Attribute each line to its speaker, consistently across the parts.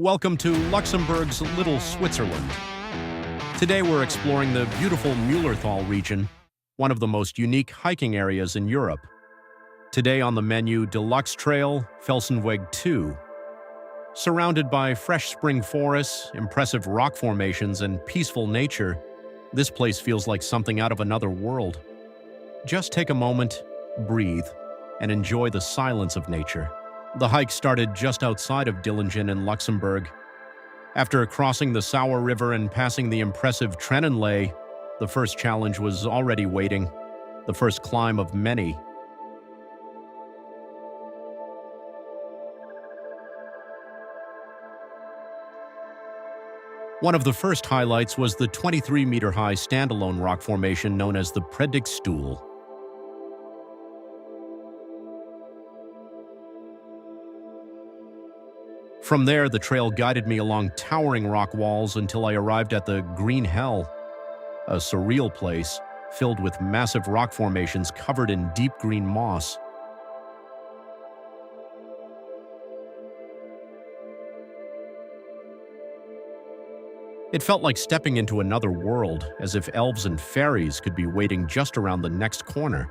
Speaker 1: Welcome to Luxembourg's Little Switzerland. Today we're exploring the beautiful Müllerthal region, one of the most unique hiking areas in Europe. Today on the menu, Delux Trail, Felsenweg 2. Surrounded by fresh spring forests, impressive rock formations, and peaceful nature, this place feels like something out of another world. Just take a moment, breathe, and enjoy the silence of nature. The hike started just outside of Dillingen in Luxembourg. After crossing the Sauer River and passing the impressive Tränenlay, the first challenge was already waiting, the first climb of many. One of the first highlights was the 23-meter-high standalone rock formation known as the Predigtstuhl. From there, the trail guided me along towering rock walls until I arrived at the Green Hell, a surreal place filled with massive rock formations covered in deep green moss. It felt like stepping into another world, as if elves and fairies could be waiting just around the next corner.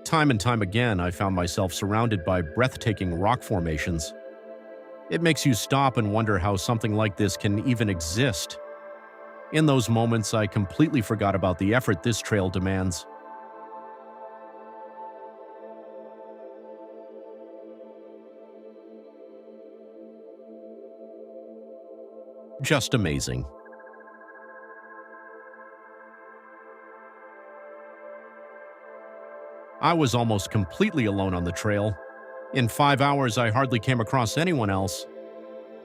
Speaker 1: Time and time again, I found myself surrounded by breathtaking rock formations. It makes you stop and wonder how something like this can even exist. In those moments, I completely forgot about the effort this trail demands. Just amazing. I was almost completely alone on the trail. In 5 hours, I hardly came across anyone else.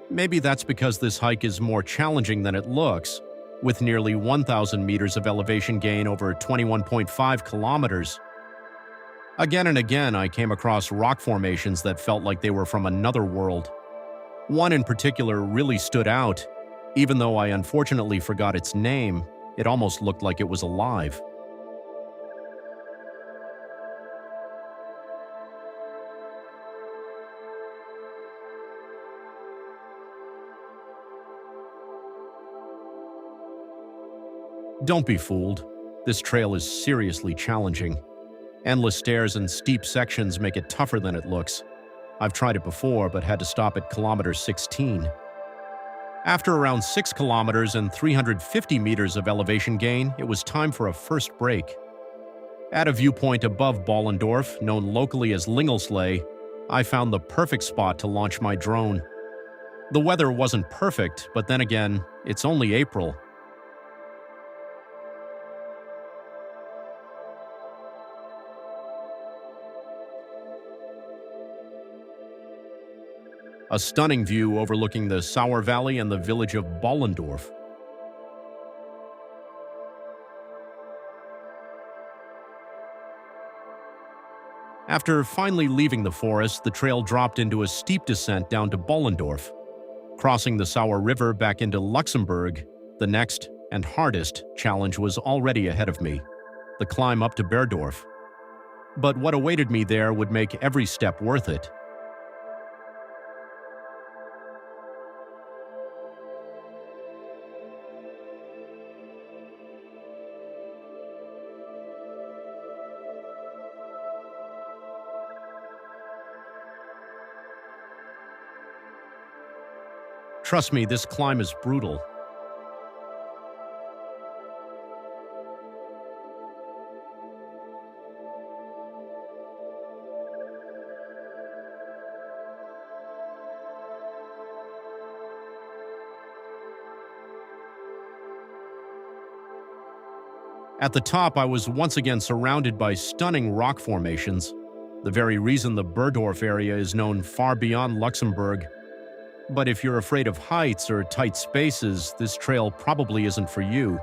Speaker 1: Maybe that's because this hike is more challenging than it looks, with nearly 1,000 meters of elevation gain over 21.5 kilometers. Again and again, I came across rock formations that felt like they were from another world. One in particular really stood out. Even though I unfortunately forgot its name, it almost looked like it was alive. Don't be fooled. This trail is seriously challenging. Endless stairs and steep sections make it tougher than it looks. I've tried it before, but had to stop at kilometer 16. After around 6 kilometers and 350 meters of elevation gain, it was time for a first break. At a viewpoint above Berdorf, known locally as Linglesley, I found the perfect spot to launch my drone. The weather wasn't perfect, but then again, it's only April. A stunning view overlooking the Sauer Valley and the village of Berdorf. After finally leaving the forest, the trail dropped into a steep descent down to Berdorf. Crossing the Sauer River back into Luxembourg, the next and hardest challenge was already ahead of me, the climb up to Berdorf. But what awaited me there would make every step worth it. Trust me, this climb is brutal. At the top, I was once again surrounded by stunning rock formations, the very reason the Berdorf area is known far beyond Luxembourg. But if you're afraid of heights or tight spaces, this trail probably isn't for you.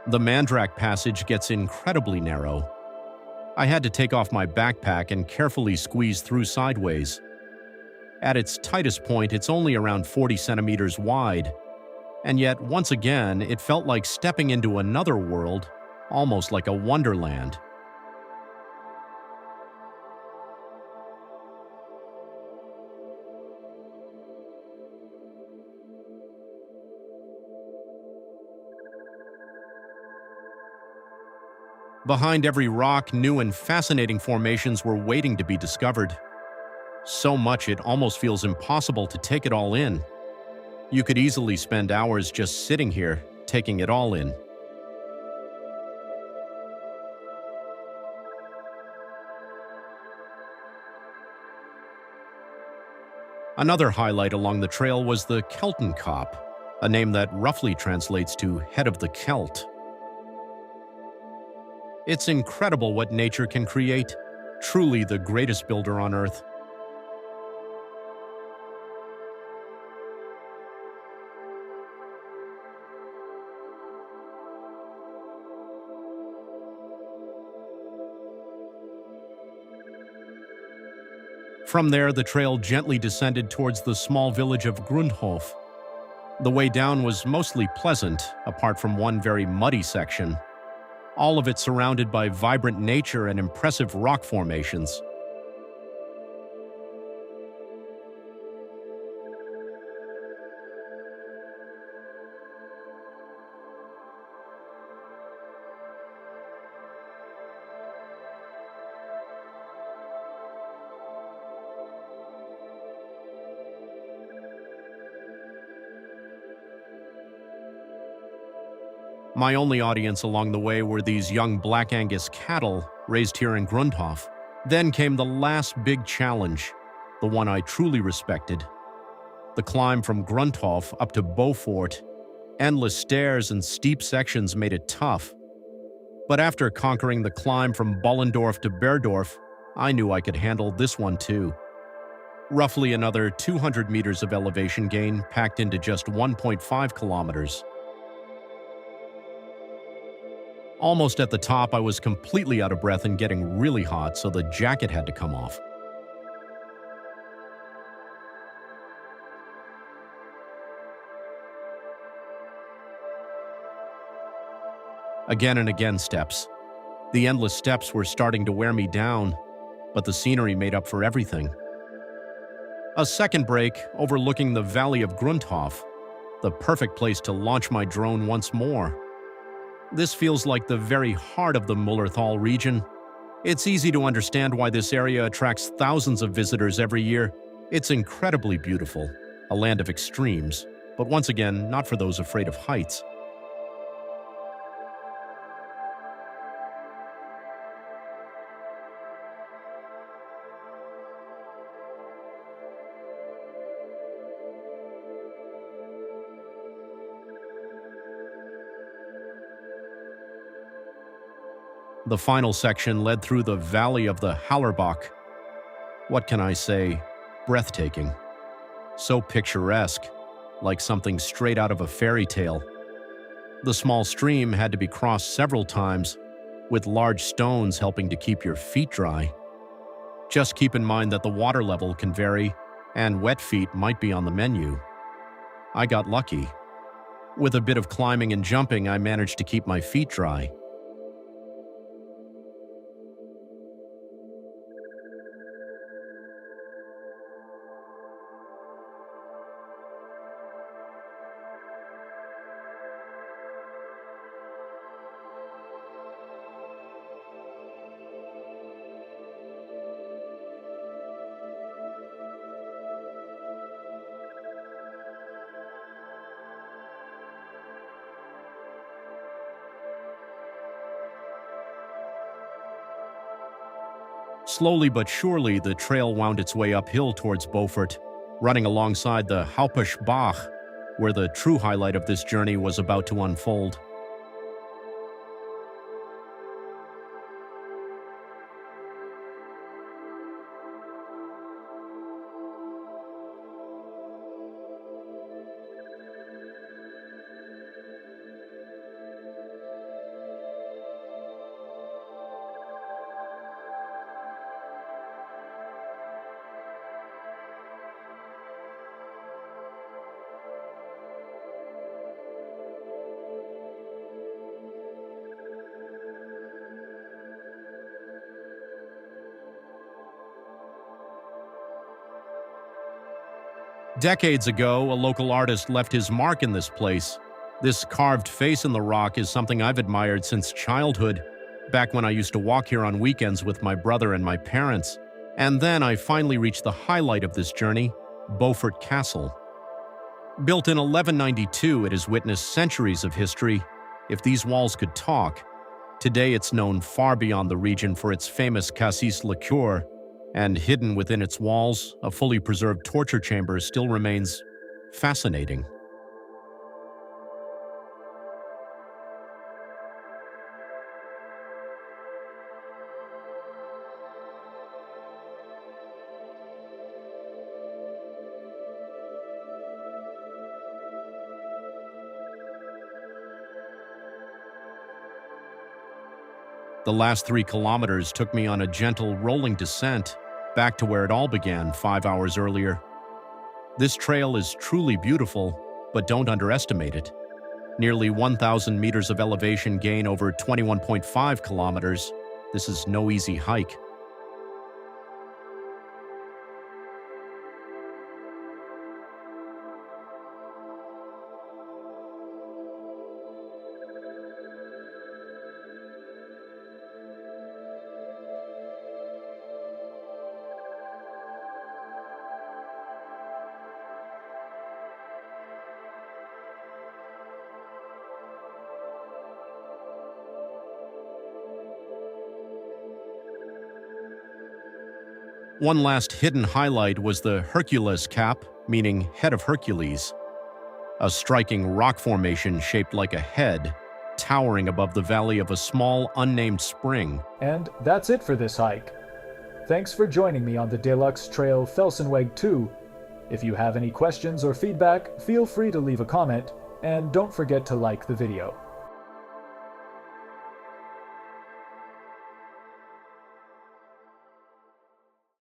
Speaker 1: The Mandrack Passage gets incredibly narrow. I had to take off my backpack and carefully squeeze through sideways. At its tightest point, it's only around 40 centimeters wide, and yet, once again, it felt like stepping into another world, almost like a wonderland. Behind every rock, new and fascinating formations were waiting to be discovered. So much it almost feels impossible to take it all in. You could easily spend hours just sitting here, taking it all in. Another highlight along the trail was the Keltenkop, a name that roughly translates to head of the Celt. It's incredible what nature can create, truly the greatest builder on Earth. From there, the trail gently descended towards the small village of Grundhof. The way down was mostly pleasant, apart from one very muddy section. All of it surrounded by vibrant nature and impressive rock formations. My only audience along the way were these young Black Angus cattle raised here in Grundhof. Then came the last big challenge, the one I truly respected. The climb from Grundhof up to Beaufort. Endless stairs and steep sections made it tough. But after conquering the climb from Bellendorf to Berdorf, I knew I could handle this one too. Roughly another 200 meters of elevation gain packed into just 1.5 kilometers. Almost at the top, I was completely out of breath and getting really hot, so the jacket had to come off. Again and again steps. The endless steps were starting to wear me down, but the scenery made up for everything. A second break overlooking the valley of Grundhof, the perfect place to launch my drone once more. This feels like the very heart of the Mullerthal region. It's easy to understand why this area attracts thousands of visitors every year. It's incredibly beautiful, a land of extremes, but once again, not for those afraid of heights. The final section led through the valley of the Howalerbach. What can I say? Breathtaking. So picturesque, like something straight out of a fairy tale. The small stream had to be crossed several times, with large stones helping to keep your feet dry. Just keep in mind that the water level can vary, and wet feet might be on the menu. I got lucky. With a bit of climbing and jumping, I managed to keep my feet dry. Slowly but surely, the trail wound its way uphill towards Beaufort, running alongside the Bach, where the true highlight of this journey was about to unfold. Decades ago, a local artist left his mark in this place. This carved face in the rock is something I've admired since childhood, back when I used to walk here on weekends with my brother and my parents. And then I finally reached the highlight of this journey, Beaufort Castle. Built in 1192, it has witnessed centuries of history. If these walls could talk, today it's known far beyond the region for its famous cassis liqueur, and hidden within its walls, a fully preserved torture chamber still remains fascinating. The last 3 kilometers took me on a gentle, rolling descent back to where it all began 5 hours earlier. This trail is truly beautiful, but don't underestimate it. Nearly 1,000 meters of elevation gain over 21.5 kilometers. This is no easy hike. One last hidden highlight was the Hercules Cap, meaning Head of Hercules, a striking rock formation shaped like a head, towering above the valley of a small, unnamed spring.
Speaker 2: And that's it for this hike. Thanks for joining me on the Delux Trail Felsenweg 2. If you have any questions or feedback, feel free to leave a comment, and don't forget to like the video.